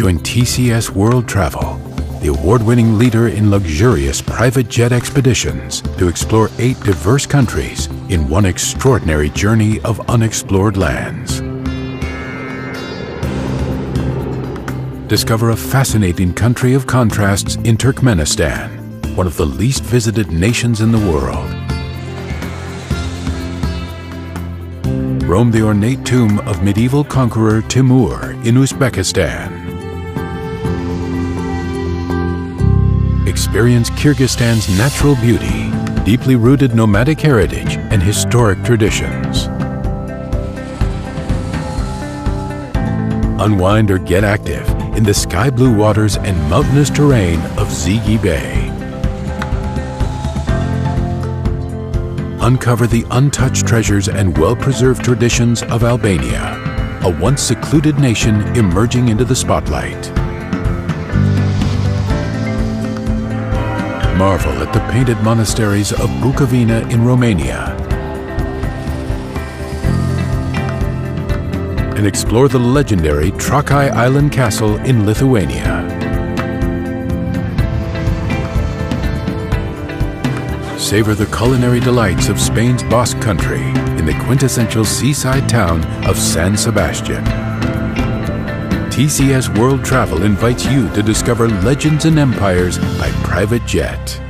Join TCS World Travel, the award-winning leader in luxurious private jet expeditions, to explore 8 diverse countries in one extraordinary journey of unexplored lands. Discover a fascinating country of contrasts in Turkmenistan, one of the least visited nations in the world. Roam the ornate tomb of medieval conqueror Timur in Uzbekistan. Experience Kyrgyzstan's natural beauty, deeply rooted nomadic heritage, and historic traditions. Unwind or get active in the sky blue waters and mountainous terrain of Zigi Bay. Uncover the untouched treasures and well-preserved traditions of Albania, a once secluded nation emerging into the spotlight. Marvel at the painted monasteries of Bukovina in Romania, and explore the legendary Trakai Island Castle in Lithuania. Savor the culinary delights of Spain's Basque country in the quintessential seaside town of San Sebastian. TCS World Travel invites you to discover legends and empires by private jet.